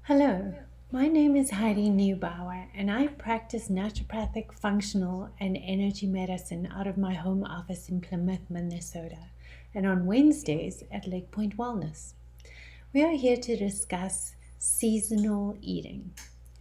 Hello, my name is Heidi Neubauer, and I practice naturopathic functional and energy medicine out of my home office in Plymouth, Minnesota, and on Wednesdays at Lake Point Wellness. We are here to discuss seasonal eating.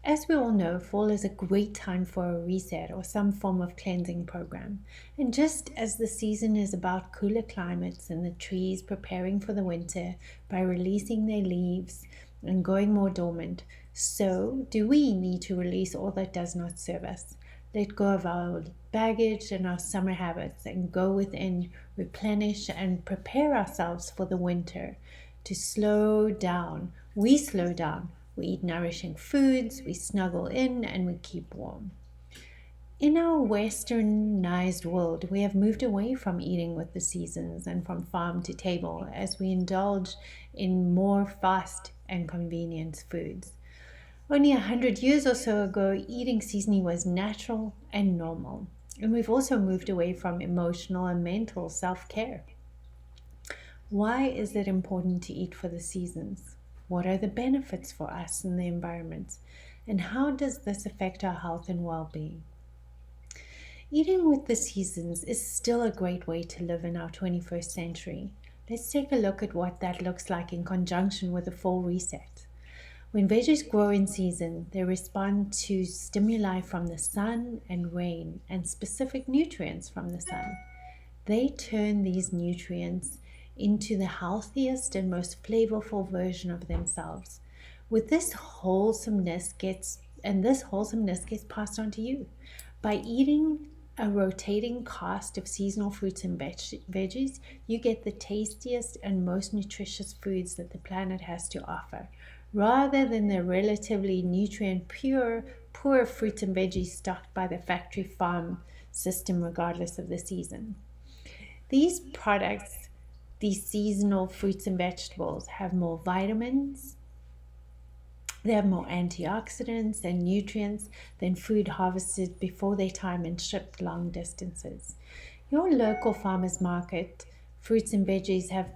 As we all know, fall is a great time for a reset or some form of cleansing program. And just as the season is about cooler climates and the trees preparing for the winter by releasing their leaves and going more dormant, so do we need to release all that does not serve us. Let go of our baggage and our summer habits and go within, replenish, and prepare ourselves for the winter to slow down. We slow down. We eat nourishing foods, we snuggle in, and we keep warm. In our westernized world, we have moved away from eating with the seasons and from farm to table as we indulge in more fast and convenience foods. Only 100 years or so ago, eating seasonally was natural and normal. And we've also moved away from emotional and mental self care. Why is it important to eat for the seasons? What are the benefits for us and the environment? And how does this affect our health and well being? Eating with the seasons is still a great way to live in our 21st century. Let's take a look at what that looks like in conjunction with a fall reset. When veggies grow in season, they respond to stimuli from the sun and rain and specific nutrients from the sun. They turn these nutrients into the healthiest and most flavorful version of themselves. With this wholesomeness gets passed on to you. By eating a rotating cast of seasonal fruits and veggies, you get the tastiest and most nutritious foods that the planet has to offer, rather than the relatively nutrient poor fruits and veggies stocked by the factory farm system regardless of the season. These products, these seasonal fruits and vegetables, have more vitamins, they have more antioxidants and nutrients than food harvested before their time and shipped long distances. Your local farmer's market fruits and veggies have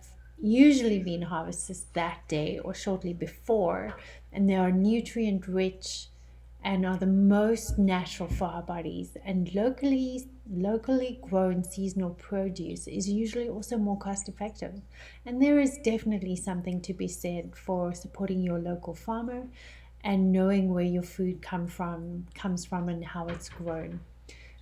usually been harvested that day or shortly before, and they are nutrient rich and are the most natural for our bodies. And locally grown seasonal produce is usually also more cost effective. And there is definitely something to be said for supporting your local farmer and knowing where your food comes from and how it's grown.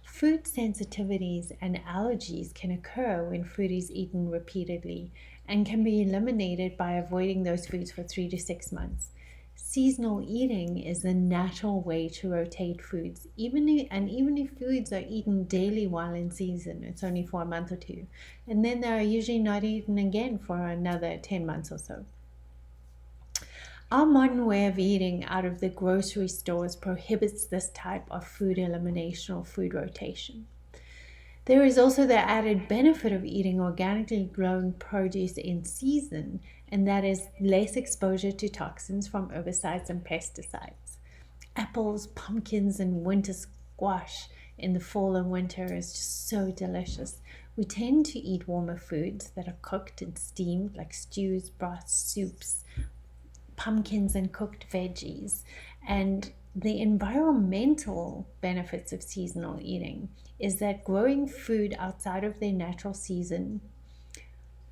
Food sensitivities and allergies can occur when food is eaten repeatedly and can be eliminated by avoiding those foods for 3 to 6 months. Seasonal eating is the natural way to rotate foods, even if foods are eaten daily while in season, it's only for a month or two, and then they are usually not eaten again for another 10 months or so. Our modern way of eating out of the grocery stores prohibits this type of food elimination or food rotation. There is also the added benefit of eating organically grown produce in season, and that is less exposure to toxins from herbicides and pesticides. Apples, pumpkins, and winter squash in the fall and winter is just so delicious. We tend to eat warmer foods that are cooked and steamed, like stews, broths, soups, pumpkins, and cooked veggies. And the environmental benefits of seasonal eating is that growing food outside of their natural season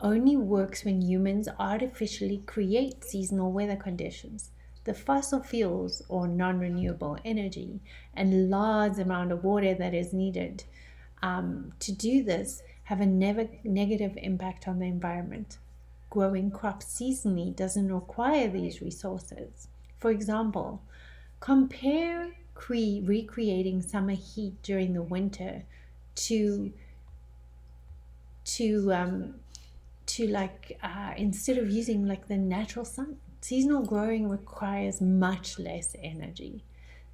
only works when humans artificially create seasonal weather conditions. The fossil fuels or non-renewable energy and large amount of water that is needed to do this have a negative impact on the environment. Growing crops seasonally doesn't require these resources. For example, compare recreating summer heat during the winter to to instead of using like the natural sun. Seasonal growing requires much less energy.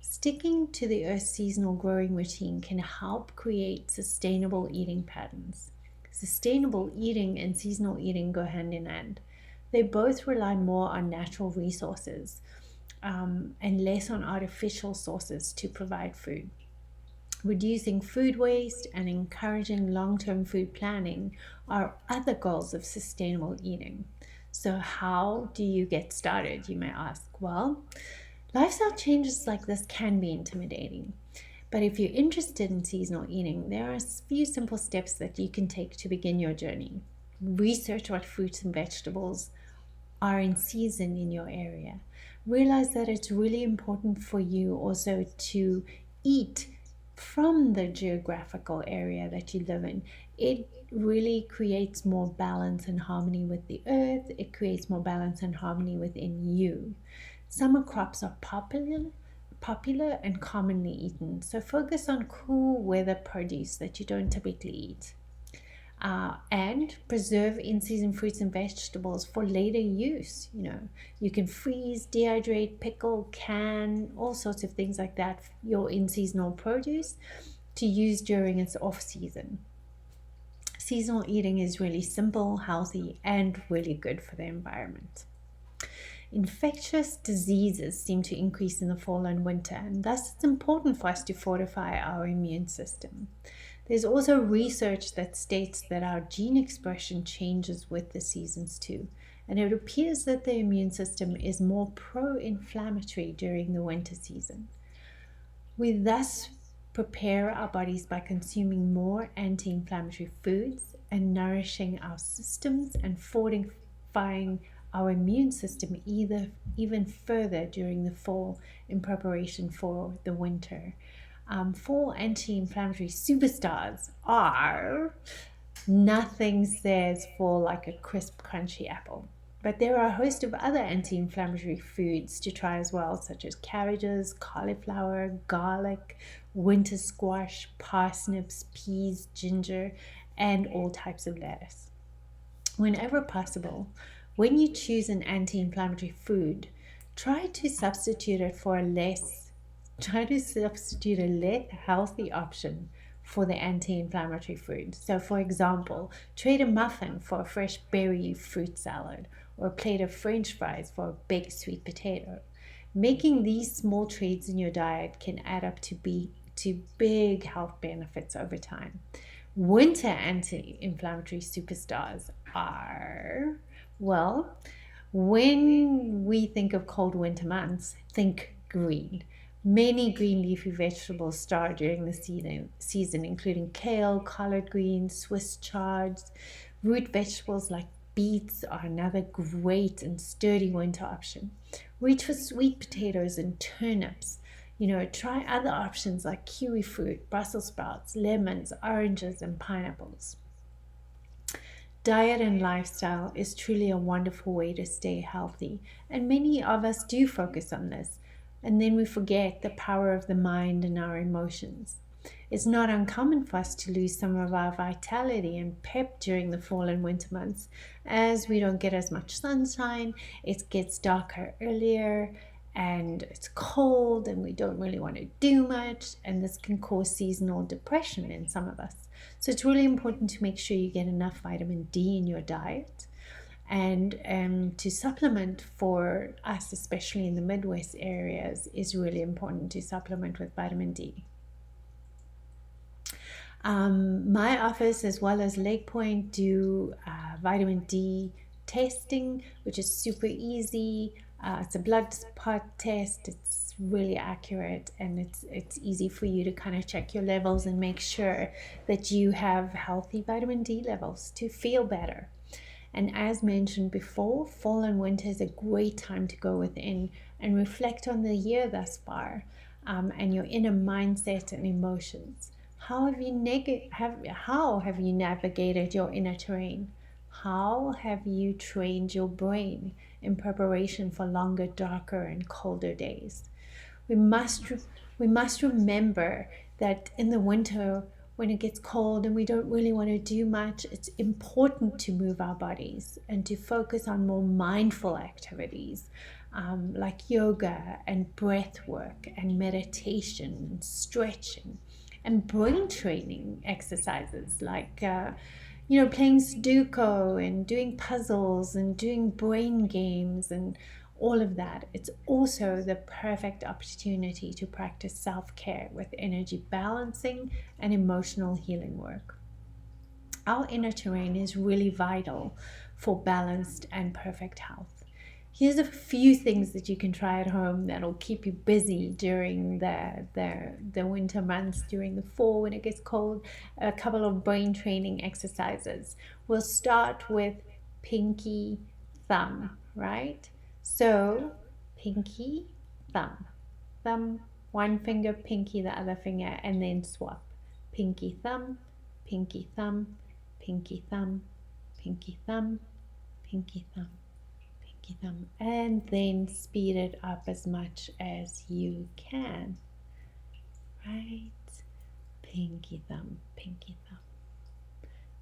Sticking to the Earth's seasonal growing routine can help create sustainable eating patterns. Sustainable eating and seasonal eating go hand in hand. They both rely more on natural resources and less on artificial sources to provide food. Reducing food waste and encouraging long-term food planning are other goals of sustainable eating. So, how do you get started, you may ask? Well, lifestyle changes like this can be intimidating. But if you're interested in seasonal eating, there are a few simple steps that you can take to begin your journey. Research what fruits and vegetables are in season in your area. Realize that it's really important for you also to eat from the geographical area that you live in. It really creates more balance and harmony with the earth. It creates more balance and harmony within you. Summer crops are popular and commonly eaten. So focus on cool weather produce that you don't typically eat. And preserve in-season fruits and vegetables for later use. You can freeze, dehydrate, pickle, can, all sorts of things like that, your in-seasonal produce to use during its off-season. Seasonal eating is really simple, healthy, and really good for the environment. Infectious diseases seem to increase in the fall and winter, and thus it's important for us to fortify our immune system. There's also research that states that our gene expression changes with the seasons too, and it appears that the immune system is more pro-inflammatory during the winter season. We thus prepare our bodies by consuming more anti-inflammatory foods and nourishing our systems and fortifying our immune system even further during the fall in preparation for the winter. Fall anti-inflammatory superstars are nothing says fall like a crisp, crunchy apple. But there are a host of other anti-inflammatory foods to try as well, such as cabbages, cauliflower, garlic, winter squash, parsnips, peas, ginger, and all types of lettuce. Whenever possible, when you choose an anti-inflammatory food, try to substitute a less healthy option for the anti-inflammatory food. So for example, trade a muffin for a fresh berry fruit salad or a plate of French fries for a big sweet potato. Making these small trades in your diet can add up to big health benefits over time. Winter anti-inflammatory superstars are, well, when we think of cold winter months, think green. Many green leafy vegetables start during the season, including kale, collard greens, Swiss chards. Root vegetables like beets are another great and sturdy winter option. Reach for sweet potatoes and turnips. Try other options like kiwi fruit, Brussels sprouts, lemons, oranges, and pineapples. Diet and lifestyle is truly a wonderful way to stay healthy, and many of us do focus on this, and then we forget the power of the mind and our emotions. It's not uncommon for us to lose some of our vitality and pep during the fall and winter months, as we don't get as much sunshine, it gets darker earlier, and it's cold, and we don't really want to do much, and this can cause seasonal depression in some of us. So it's really important to make sure you get enough vitamin D in your diet, and to supplement for us, especially in the Midwest areas, is really important to supplement with vitamin D. My office as well as Lake Point do vitamin D testing, which is super easy. It's a blood spot test. It's really accurate, and it's easy for you to kind of check your levels and make sure that you have healthy vitamin D levels to feel better. And as mentioned before, fall and winter is a great time to go within and reflect on the year thus far, and your inner mindset and emotions. How have you navigated your inner terrain? How have you trained your brain in preparation for longer, darker, and colder days? We must remember that in the winter, when it gets cold and we don't really want to do much, it's important to move our bodies and to focus on more mindful activities, like yoga and breath work and meditation and stretching and brain training exercises like playing Sudoku and doing puzzles and doing brain games and all of that. It's also the perfect opportunity to practice self-care with energy balancing and emotional healing work. Our inner terrain is really vital for balanced and perfect health. Here's a few things that you can try at home that'll keep you busy during the winter months, during the fall when it gets cold. A couple of brain training exercises. We'll start with pinky thumb, right? So pinky thumb, thumb, one finger, pinky, the other finger, and then swap. Pinky thumb, pinky thumb, pinky thumb, pinky thumb, pinky thumb, pinky thumb, and then speed it up as much as you can. Right? Pinky thumb, pinky thumb.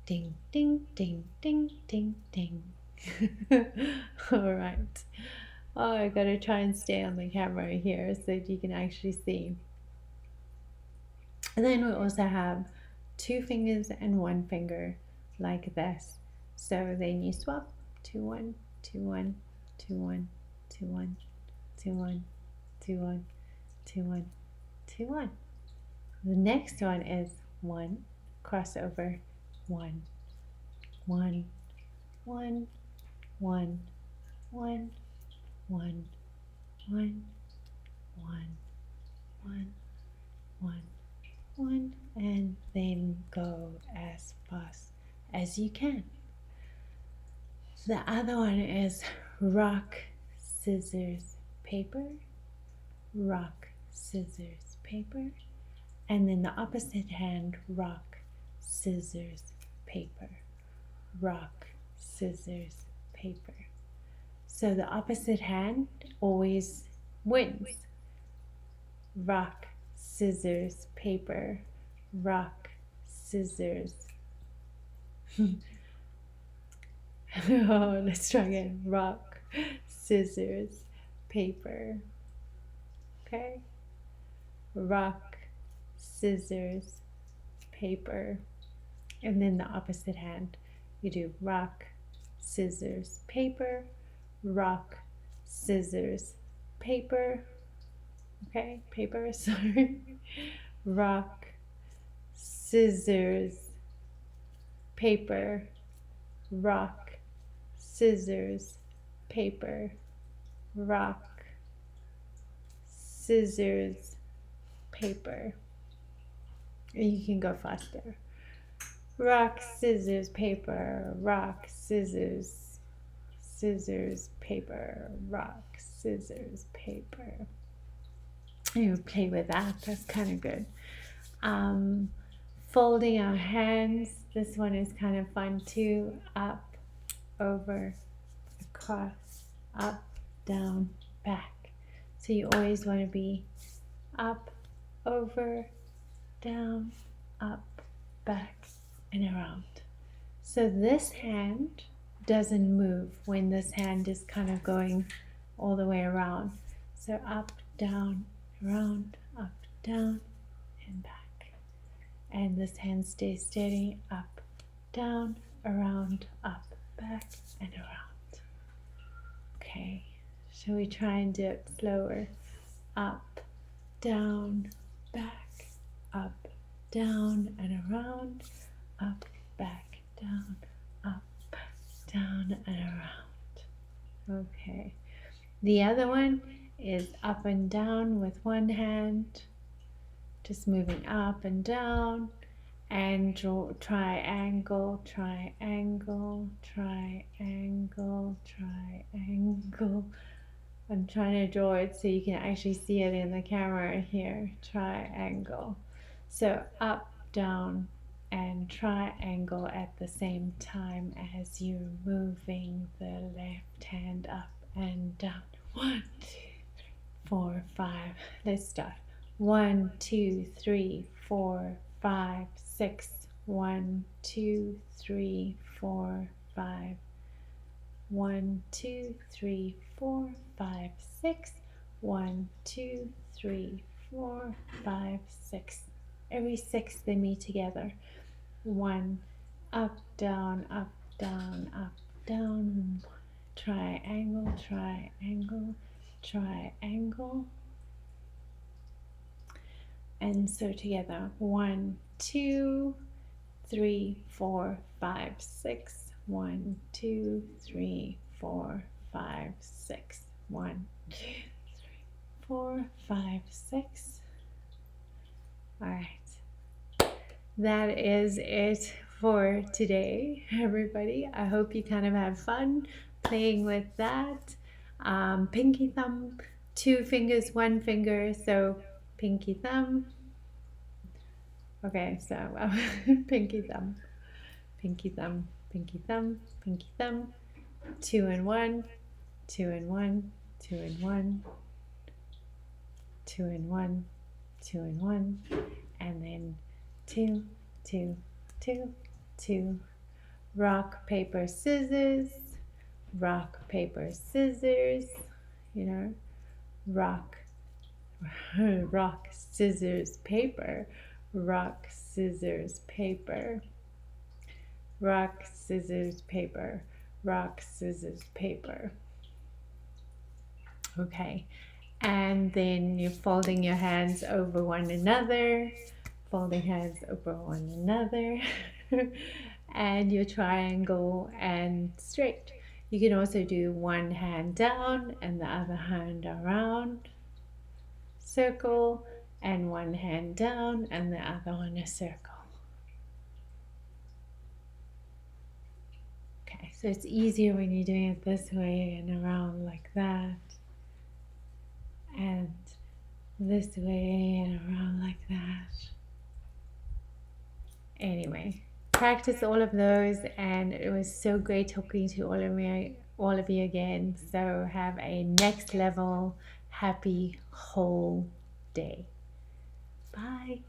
Ding, ding, ding, ding, ding, ding. All right. Oh, I gotta try and stay on the camera here so that you can actually see. And then we also have 2 fingers and 1 finger like this. So then you swap 2 1 2 1 2 1 2 1 2 1 2 1 2 1 2 1. The next one is 1 crossover 1 1 1 1 1 1 1 1 1 1, and then go as fast as you can. The other one is rock, scissors, paper, rock, scissors, paper, and then the opposite hand, rock, scissors, paper, rock, scissors, paper. So the opposite hand always wins. Rock, scissors, paper, rock, scissors. Oh, let's try again. Rock, scissors, paper. Okay. Rock, scissors, paper. And then the opposite hand, you do rock, scissors, paper, rock, scissors, paper. Okay, paper, sorry. Rock, scissors, paper, rock, scissors, paper, rock, scissors, paper. And you can go faster. Rock, scissors, paper, rock, scissors, scissors, paper, rock, scissors, paper. You play with that, that's kind of good. Folding our hands, this one is kind of fun too. Up, over, across, up, down, back. So you always want to be up, over, down, up, back, and around. So this hand doesn't move when this hand is kind of going all the way around. So up, down, around, up, down, and back. And this hand stays steady, up, down, around, up, back, and around. Okay, shall we try and do it slower? Up, down, back, up, down, and around, up, back, down, up, down, and around. Okay, the other one is up and down with one hand, just moving up and down, and draw triangle, triangle, triangle, triangle. I'm trying to draw it so you can actually see it in the camera here. Triangle. So up, down, and triangle at the same time as you're moving the left hand up and down. 1, 2, 3, 4, 5. Let's start. 1, 2, 3, 4, 5, 6. 1, 2, 3, 4, 5. 1, 2, 3, 4, 5, 6. 1, 2, 3, 4, 5, 6. Every 6 they meet together. 1, up, down, up, down, up, down. Triangle, triangle, triangle. And so together. 1, 2, 3, 4, 5, 6. 1, 2, 3, 4, 5, 6. 1, 2, 3, 4, 5, 6. All right. That is it for today, everybody. I hope you kind of have fun playing with that. Pinky thumb, 2 fingers, 1 finger. So pinky thumb. Okay, so pinky thumb, pinky thumb, pinky thumb, pinky thumb. 2 and 1, 2 and 1, 2 and 1, 2 and 1, 2 and 1, and then 2, 2, 2, 2. Rock, paper, scissors. Rock, paper, scissors. You know, rock, rock, scissors, paper. Rock, scissors, paper. Rock, scissors, paper. Rock, scissors, paper. Okay, and then you're folding your hands over one another, folding hands over one another, and your triangle and straight. You can also do one hand down and the other hand around, circle, and one hand down and the other one a circle. Okay, so it's easier when you're doing it this way and around like that, and this way and around like that. Anyway, practice all of those, and it was so great talking to all of you again. So have a next level happy whole day. Bye.